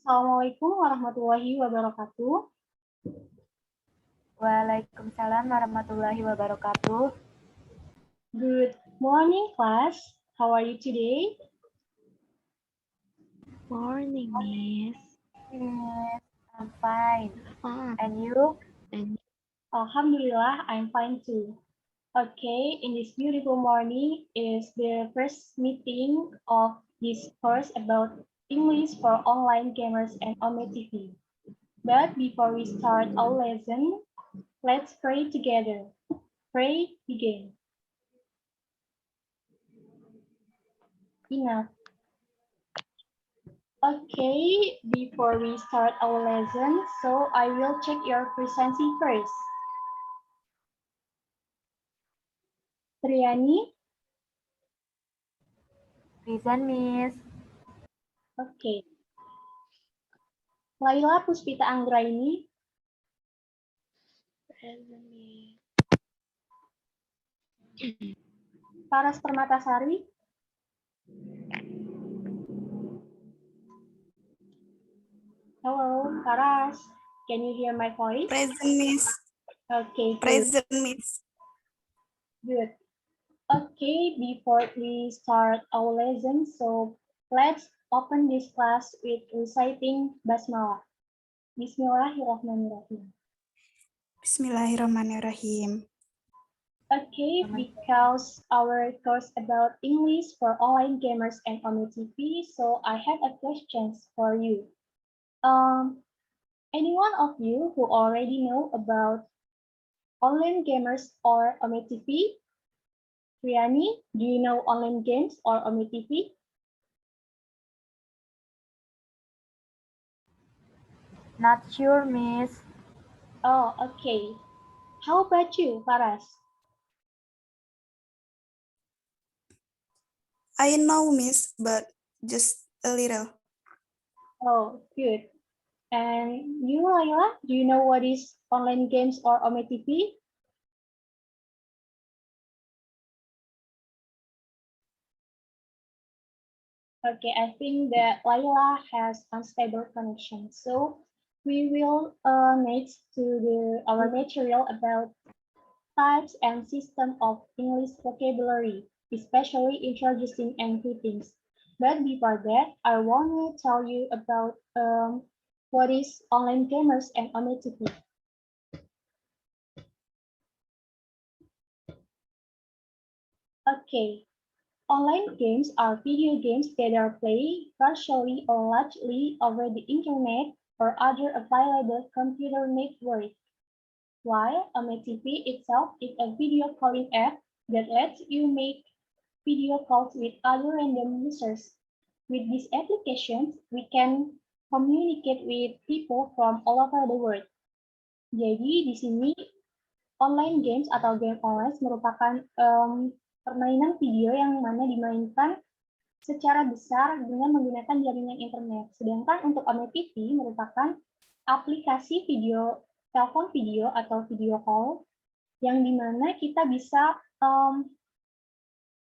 Assalamualaikum warahmatullahi wabarakatuh. Waalaikumsalam warahmatullahi wabarakatuh. Good morning, class. How are you today? Morning, Miss. Yes, I'm fine. And you? Alhamdulillah, I'm fine too. Okay, in this beautiful morning is the first meeting of this course about English for online gamers and Ome TV. But before we start our lesson, let's pray together. Pray, begin. Enough. Okay, before we start our lesson, so I will check your presency first. Triani? Present, Miss. Okay. Laila Puspita Anggraini? Present, Miss. Paras Permatasari? Hello, Paras. Can you hear my voice? Present, Miss. Okay, good. Present, Miss. Good. Okay, before we start our lesson, so let's open this class with reciting Basmalah. Bismillahirrahmanirrahim. Bismillahirrahmanirrahim. Okay, because our course about English for online gamers and Ome TV, so I have a questions for you. Any one of you who already know about online gamers or Ome TV? Riani, do you know online games or Ome TV? Not sure, Miss. Oh, okay. How about you, Faras? I know, Miss, but just a little. Oh, good. And you, Laila, do you know what is online games or Ome TV? Okay, I think that Laila has unstable connection. So we will next to our material about types and system of English vocabulary, especially introducing and greetings. But before that, I want to tell you about what is online gamers and Ome TV. Okay, online games are video games that are played partially or largely over the internet or other available computer network. While Ome TV itself is a video calling app that lets you make video calls with other random users. With these applications, we can communicate with people from all over the world. Jadi di sini online games atau game online merupakan permainan video yang mana dimainkan secara besar dengan menggunakan jaringan internet. Sedangkan untuk Ome TV merupakan aplikasi video, telepon video atau video call yang dimana kita bisa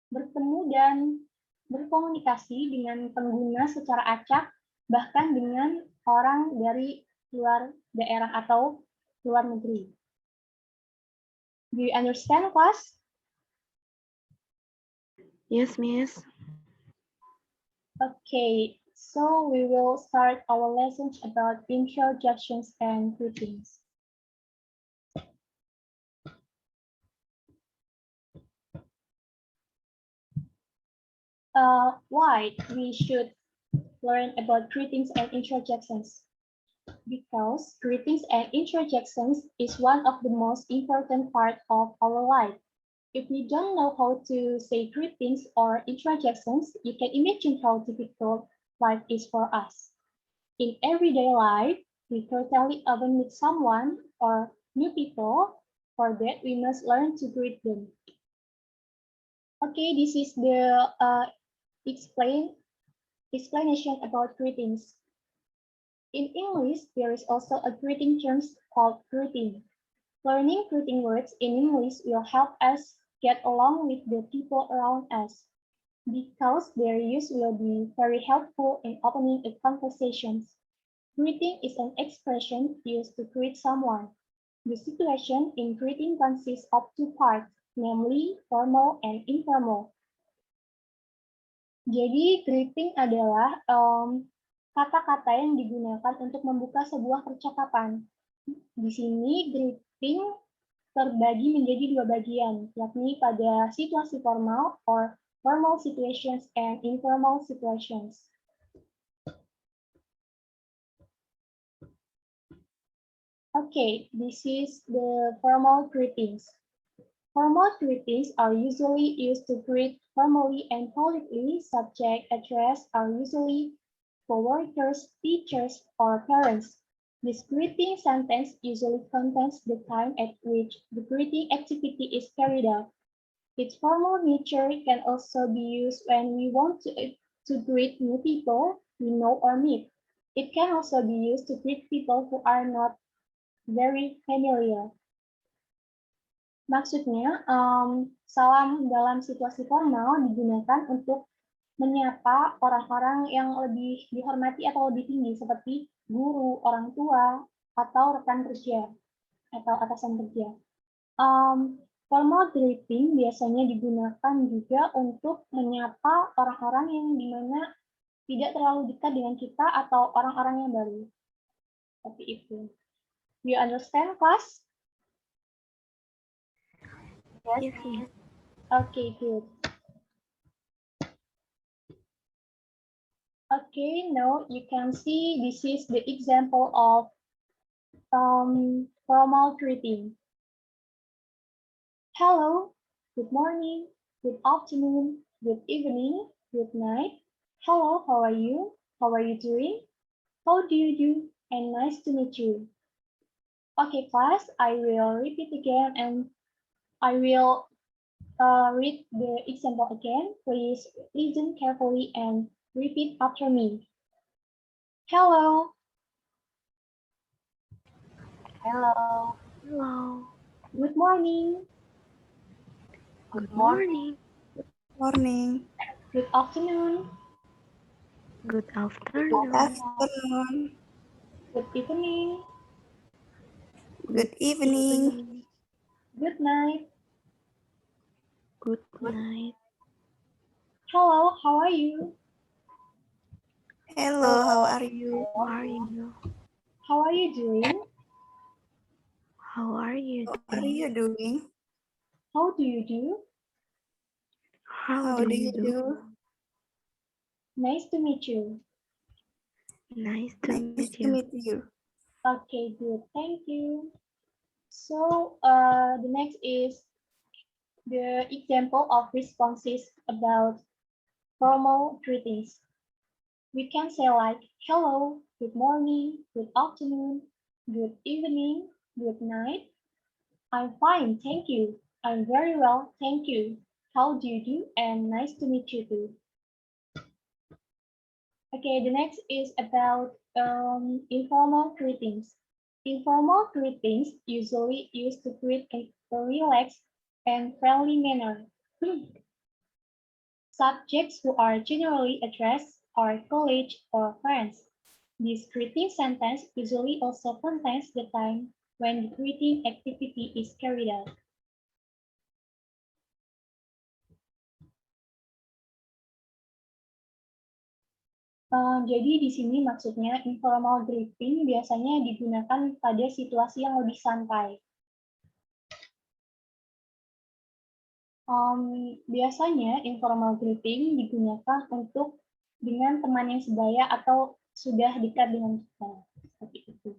bertemu dan berkomunikasi dengan pengguna secara acak, bahkan dengan orang dari luar daerah atau luar negeri. Do you understand, class? Yes, Miss. Okay, so we will start our lessons about introductions and greetings. Why we should learn about greetings and interjections? Because greetings and interjections is one of the most important part of our life. If we don't know how to say greetings or interjections, you can imagine how difficult life is for us. In everyday life, we frequently often meet someone or new people. For that, we must learn to greet them. Okay, this is the explanation about greetings. In English, there is also a greeting term called greeting. Learning greeting words in English will help us get along with the people around us because their use will be very helpful in opening a conversation. Greeting is an expression used to greet someone. The situation in greeting consists of two parts, namely formal and informal. Jadi greeting adalah kata-kata yang digunakan untuk membuka sebuah percakapan. Di sini greeting terbagi menjadi dua bagian, yakni pada situasi formal or formal situations and informal situations. Okay, this is the formal greetings. Formal greetings are usually used to greet formally and politely. Subject address are usually coworkers, teachers, or parents. This greeting sentence usually contains the time at which the greeting activity is carried out. Its formal nature can also be used when we want to greet new people we know or meet. It can also be used to greet people who are not very familiar. Maksudnya, salam dalam situasi formal digunakan untuk menyapa orang-orang yang lebih dihormati atau lebih tinggi, seperti guru, orang tua, atau rekan kerja, atau atasan kerja. Formal greeting biasanya digunakan juga untuk menyapa orang-orang yang dimana tidak terlalu dekat dengan kita atau orang-orang yang baru. Seperti itu. Do you understand, class? Yes, Miss. Okay, good. Okay, now you can see this is the example of formal greeting. Hello, good morning, good afternoon, good evening, good night. Hello, how are you? How are you doing? How do you do? And nice to meet you. Okay, class, I will repeat again and I will read the example again. Please listen carefully and repeat after me. Hello. Hello. Hello. Good morning. Good morning. Morning. Good afternoon. Good Good afternoon. afternoon. Good evening. Good evening. Good night. Good night. Hello, how are you? Hello, how are you? How are you? How are you doing? How are you How are doing? you doing? How do you do? How do you do? Nice to meet you. Nice to Nice meet to you. meet you. Okay, good. Thank you. So the next is the example of responses about formal greetings. We can say like, hello, good morning, good afternoon, good evening, good night. I'm fine, thank you. I'm very well, thank you. How do you do? And nice to meet you too. Okay, the next is about informal greetings. Informal greetings usually used to greet in a relaxed and friendly manner. Subjects who are generally addressed are colleagues or friends. This greeting sentence usually also contains the time when the greeting activity is carried out. Jadi di sini maksudnya informal greeting biasanya digunakan pada situasi yang lebih santai. Biasanya informal greeting digunakan untuk dengan teman yang sebaya atau sudah dekat dengan kita. Seperti itu.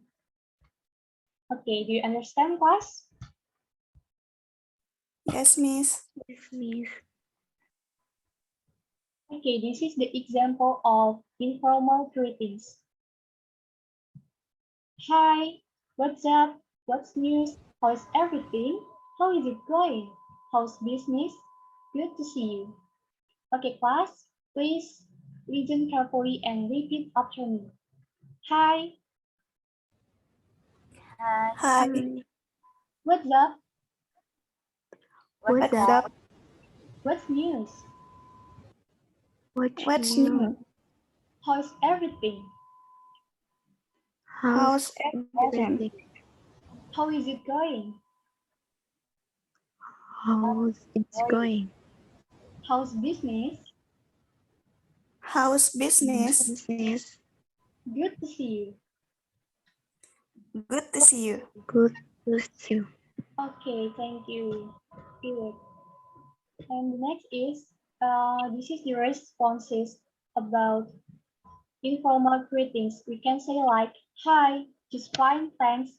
Okay, do you understand, class? Yes, Miss. Yes, Miss. Okay, this is the example of informal greetings. Hi, what's up? What's news? How's everything? How is it going? How's business? Good to see you. Okay, class, please listen carefully and repeat after me. Hi, Hi. Hi. what's up? What's What's up? up? What's news? What's What's new? new? How's everything? How's everything? How is it going? How's it going? How's business? How's business? Business. Good to see you. Good to see you. Good to see you. Okay, thank you. Good. And the next is, this is the responses about informal greetings. We can say like, hi, just fine, thanks.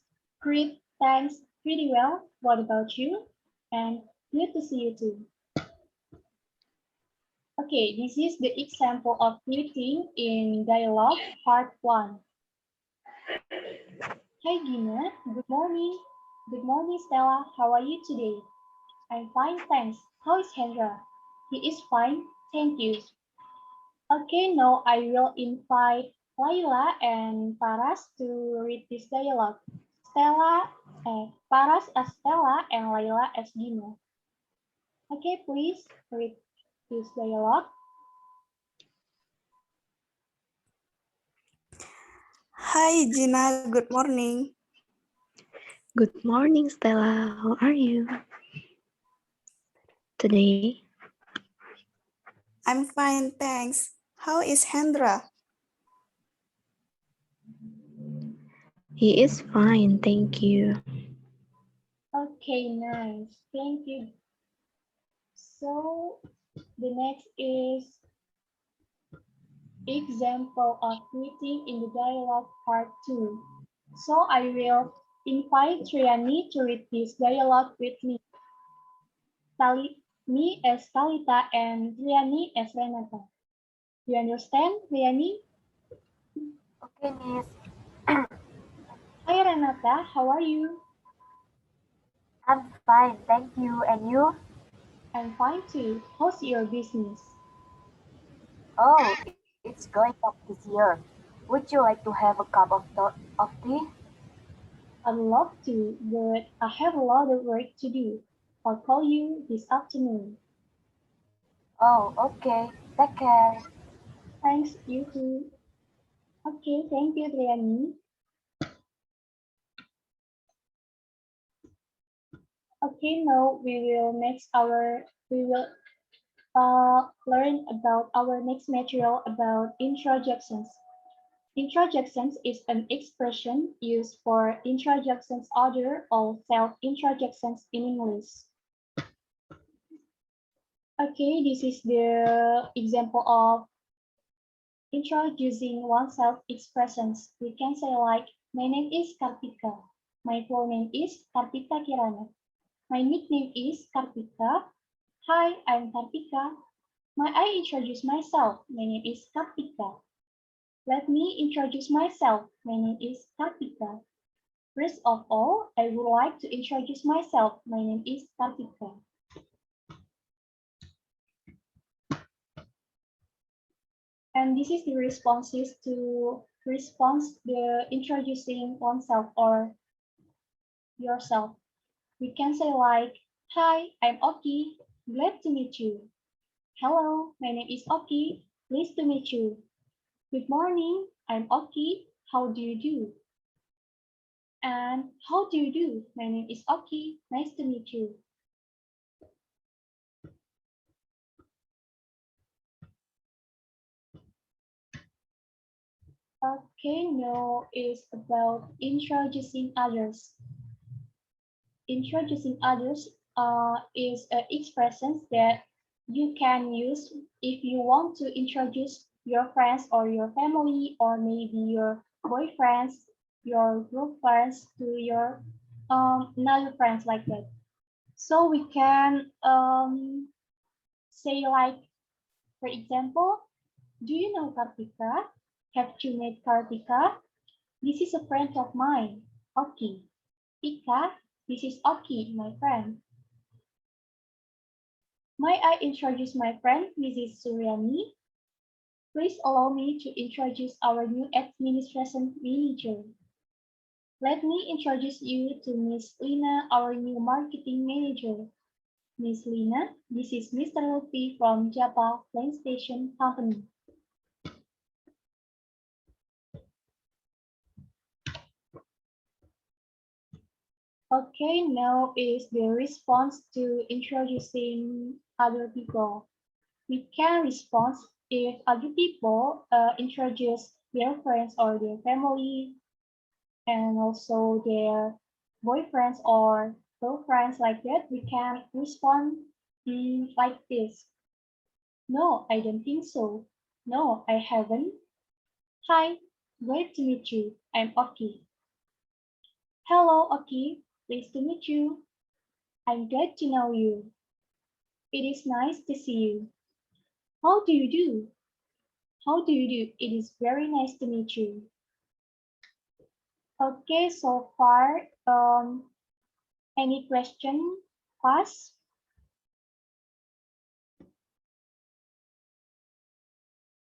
Great, thanks, pretty well. What about you? And good to see you too. Okay, this is the example of greeting in dialogue part 1. Hi Gina, good morning. Good morning Stella, how are you today? I'm fine, thanks. How is Hendra? He is fine, thank you. Okay, now I will invite Laila and Paras to read this dialogue. Paras as Stella and Laila as Gina. Okay, please read this dialogue. Hi Gina, good morning. Good morning, Stella. How are you today? I'm fine, thanks. How is Hendra? He is fine, thank you. Okay, nice. Thank you. So the next is example of greeting in the dialogue part 2. So I will invite Triani to read this dialogue with me. Me as Talita and Triani as Renata. You understand, Triani? Okay, Miss. Hi Renata, how are you? I'm fine, thank you. And you? I'm fine too. How's your business? Oh, it's going up this year. Would you like to have a cup of tea? I'd love to, but I have a lot of work to do. I'll call you this afternoon. Oh, okay. Take care. Thanks, you too. Okay, thank you, Triani. Okay, now we will learn about our next material about introjections. Introjections is an expression used for introjections other or self-introjections in English. Okay, this is the example of introducing oneself expressions. We can say like, my name is Kartika. My full name is Kartika Kirana. My nickname is Kartika. Hi, I'm Kartika. May I introduce myself? My name is Kartika. Let me introduce myself. My name is Kartika. First of all, I would like to introduce myself. My name is Kartika. And this is the responses to the introducing oneself or yourself. We can say like, hi, I'm Oki. Glad to meet you. Hello, my name is Oki. Pleased to meet you. Good morning, I'm Oki. How do you do? And how do you do? My name is Oki. Nice to meet you. Okay, now is about introducing others. Introducing others is expressions that you can use if you want to introduce your friends or your family or maybe your boyfriends, your girlfriends to your another friends like that. So we can say like, for example, do you know Kartika? Have you met Kartika? This is a friend of mine, Oki. Ika, this is Oki, my friend. May I introduce my friend, Mrs. Suryani? Please allow me to introduce our new administration manager. Let me introduce you to Miss Lina, our new marketing manager. Miss Lina, this is Mr. Lutfi from Japa PlayStation Company. Okay, now is the response to introducing other people. We can respond if other people introduce their friends or their family and also their boyfriends or girlfriends like that. We can respond like this. No, I don't think so. No, I haven't. Hi, great to meet you. I'm Oki. Hello, Oki. Pleased to meet you. I'm glad to know you. It is nice to see you. How do you do? How do you do? It is very nice to meet you. Okay, so far, any question, class?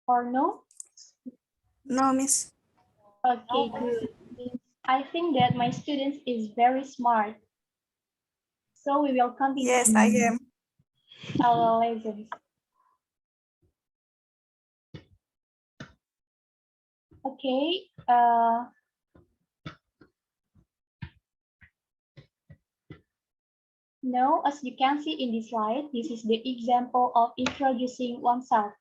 Or no? No, Miss. Okay, No, good. I think that my students is very smart. So we will Yes, I continue am. our lessons. Okay, now as you can see in this slide, this is the example of introducing oneself.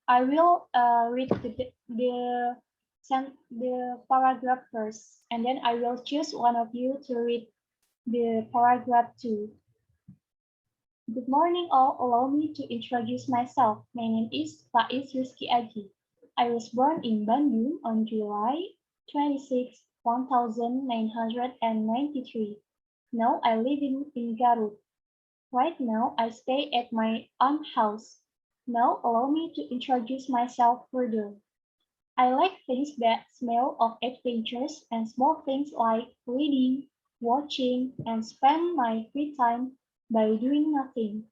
I will read the paragraph first, and then I will choose one of you to read the paragraph too. Good morning all, allow me to introduce myself. My name is Faiz Rizky Aji. I was born in Bandung on July 26, 1993. Now I live in Garut. Right now I stay at my aunt's house. Now allow me to introduce myself further. I like things that smell of adventures and small things like reading, watching, and spend my free time by doing nothing.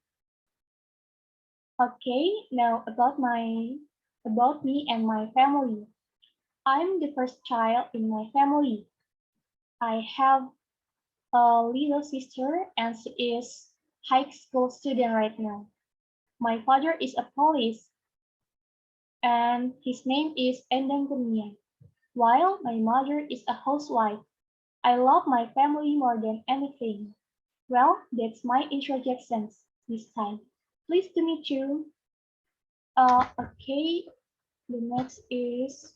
Okay, now about me and my family. I'm the first child in my family. I have a little sister and she is high school student right now. My father is a police and his name is Endang Kurnia, while my mother is a housewife. I love my family more than anything. Well, that's my introductions this time. Pleased to meet you. Okay, the next is,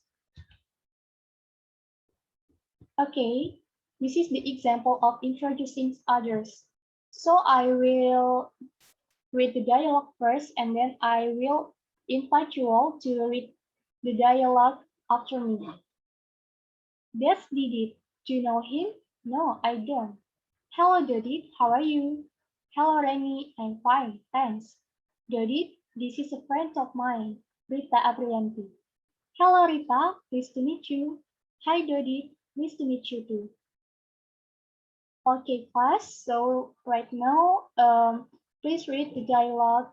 okay, this is the example of introducing others. So I will read the dialogue first and then I will invite you all to read the dialogue after me. That's Didit. Do you know him? No, I don't. Hello, Dodit. How are you? Hello, Remy. I'm fine, thanks. Dodit, this is a friend of mine, Rita Aprianti. Hello, Rita. Pleased to meet you. Hi, Dodit. Pleased to meet you too. Okay, class. So right now, please read the dialogue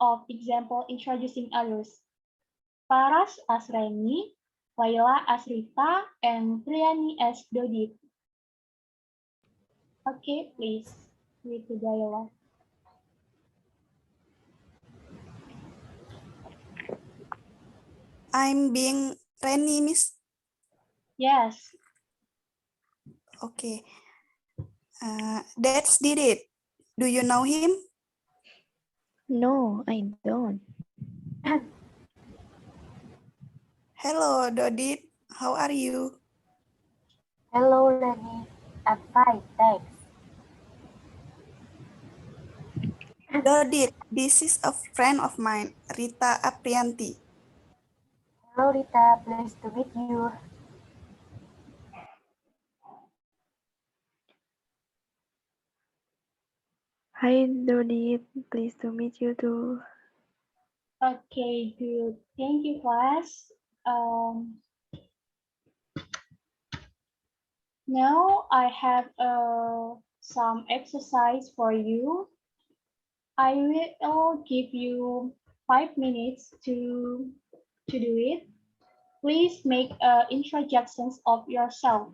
of example introducing others. Paras as Remy, Laila as Rita, and Priani as Dodit. Okay, please read the dialogue. I'm being Renny, Miss. Yes. Okay. That's did it. Do you know him? No, I don't. Hello, Dodit. How are you? hello, Lenny. I'm fine, thanks. Dodit, this is a friend of mine, Rita Aprianti. Hello, Rita. Pleased to meet you. Hi, Dodit. Pleased to meet you too. Okay, good. Thank you, class. Now I have some exercise for you. I will give you 5 minutes to do it. Please make introductions of yourself.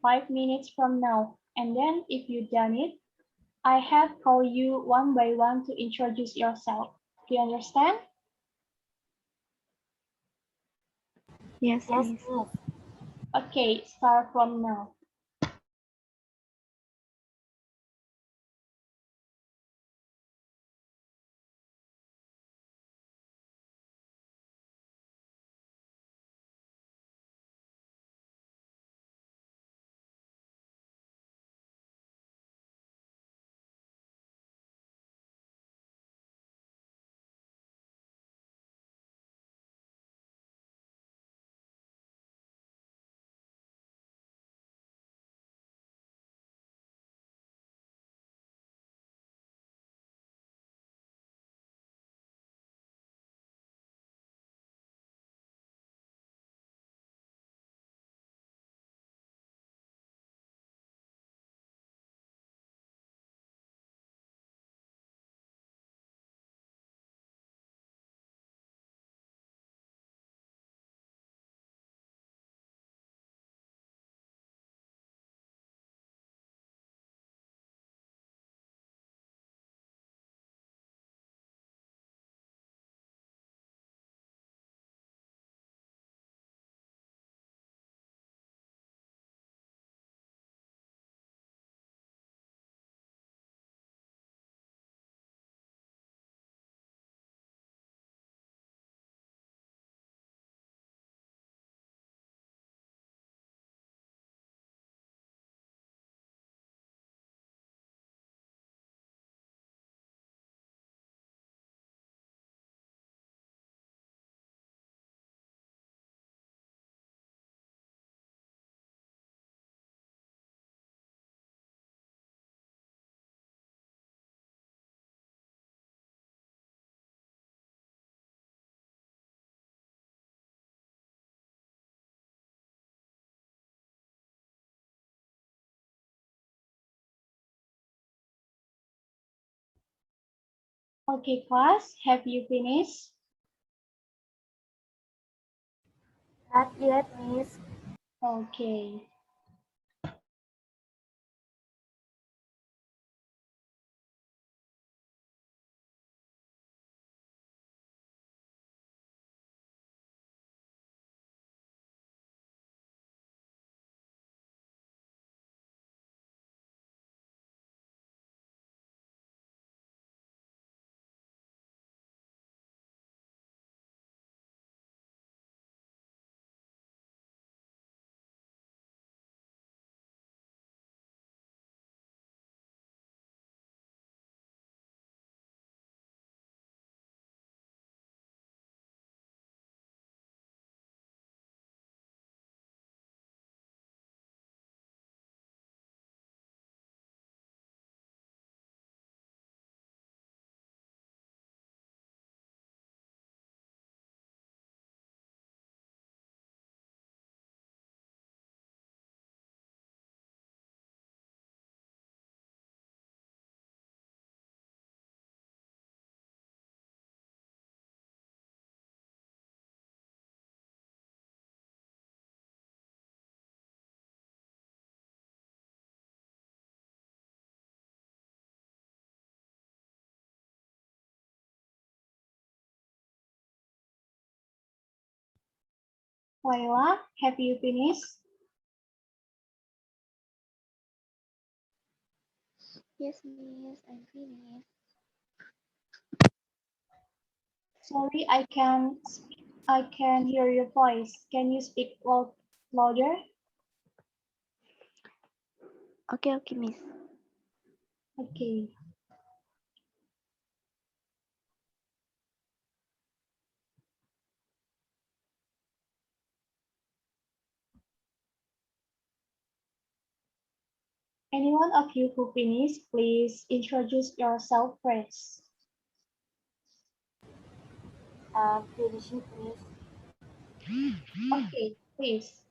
5 minutes from now, and then if you done it, I have call you one by one to introduce yourself. Do you understand? Yes, Yes, Miss. Miss. Okay, start from now. Okay, class, have you finished? Not yet, Miss. Okay. Layla, have you finished? Yes, Miss, I'm finished. Sorry, I can hear your voice. Can you speak louder? Okay, okay, Miss. Okay. Any one of you who finished, please introduce yourself first. Finish it, Miss. Okay, please.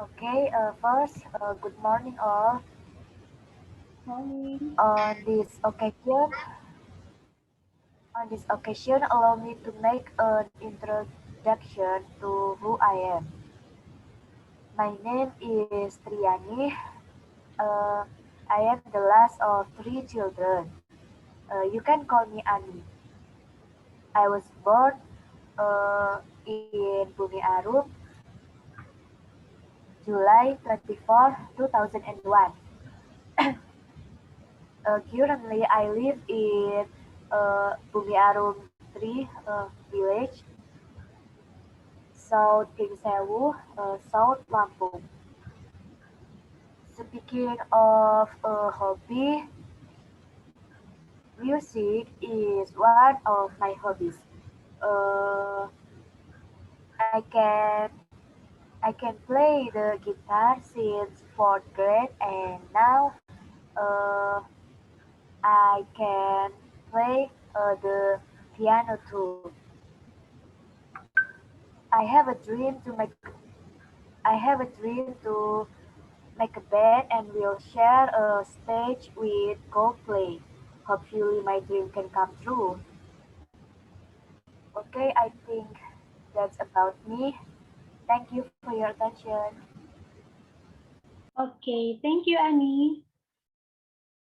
Okay, first, good morning all. Morning. On this occasion, allow me to make an introduction to who I am. My name is Triani. Uh, I am the last of three children. You can call me Ani. I was born uh, in Bumi Arum, July 24, 2001. Currently, I live in Bumi Arum 3 village, South King Sewu, South Lampung. Speaking of hobby, music is one of my hobbies. Uh, I can I can play the guitar since fourth grade, and now uh, I can play the piano too. I have a dream to make I have a dream to make a band and will share a stage with Coldplay. Hopefully my dream can come true. Okay, I think that's about me. Thank you for your attention. Okay, thank you, Annie.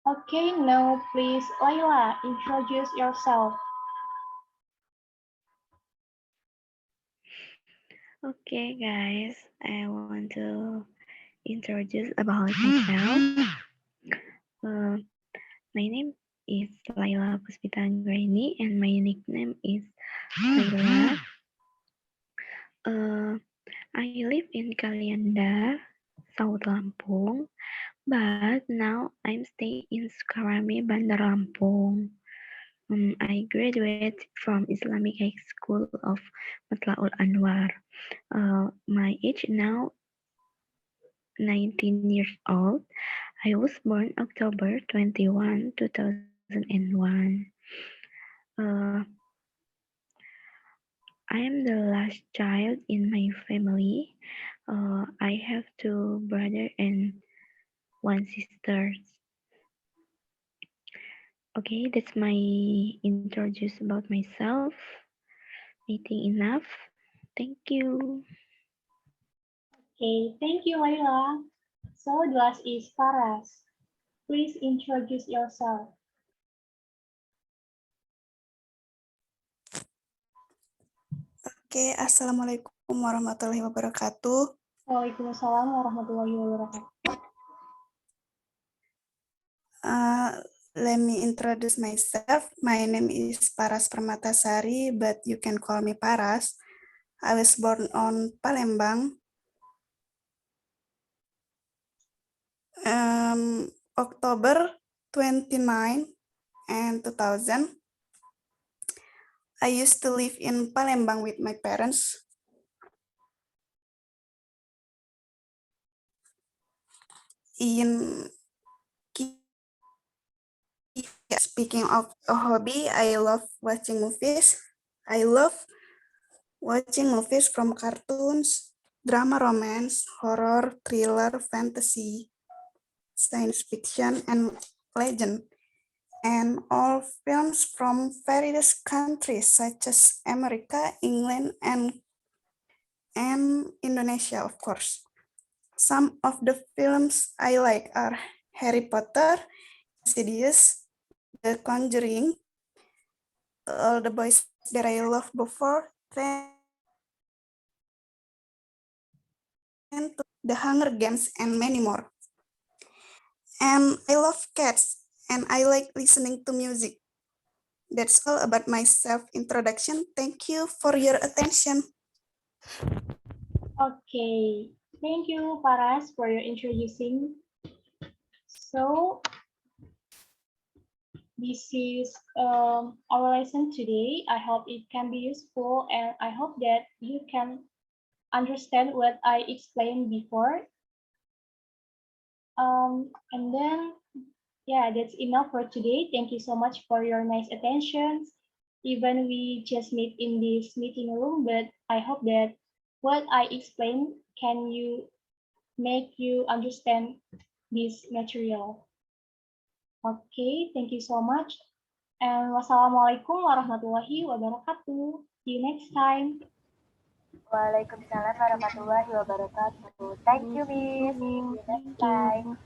Okay, now please, Layla, introduce yourself. Okay, guys, I want to introduce about myself. Uh, my name is Laila Puspita Anggraini, and my nickname is Laila. I live in Kalianda, South Lampung, but now I'm staying in Sukarame, Bandar Lampung. I graduated from Islamic High School of Matlaul Anwar. My age now 19 years old. I was born October 21, 2001. Uh, I am the last child in my family. I have two brothers and one sister. Okay, that's my introduce about myself. I think enough. Thank you. Okay, thank you, Layla. So the last is Paras. Please introduce yourself. Oke, Assalamualaikum warahmatullahi wabarakatuh. Waalaikumsalam warahmatullahi wabarakatuh. Let me introduce myself. My name is Paras Permatasari, but you can call me Paras. I was born on Palembang, October 29 and 2000. I used to live in Palembang with my parents. Speaking of a hobby, I love watching movies. I love watching movies from cartoons, drama, romance, horror, thriller, fantasy, science fiction, and legend, and all films from various countries such as America, England, and Indonesia, of course. Some of the films I like are Harry Potter, Insidious, The Conjuring, All the Boys That I Loved Before, and The Hunger Games, and many more. And I love cats, and I like listening to music. That's all about my self-introduction. Thank you for your attention. Okay, thank you, Paras, for your introducing. So this is our lesson today. I hope it can be useful, and I hope that you can understand what I explained before. And then, yeah, that's enough for today. Thank you so much for your nice attention. Even we just meet in this meeting room, but I hope that what I explained can make you understand this material. Okay, thank you so much. And wassalamualaikum warahmatullahi wabarakatuh. See you next time. Waalaikumsalam warahmatullahi wabarakatuh. Thank you, Miss. See you next time.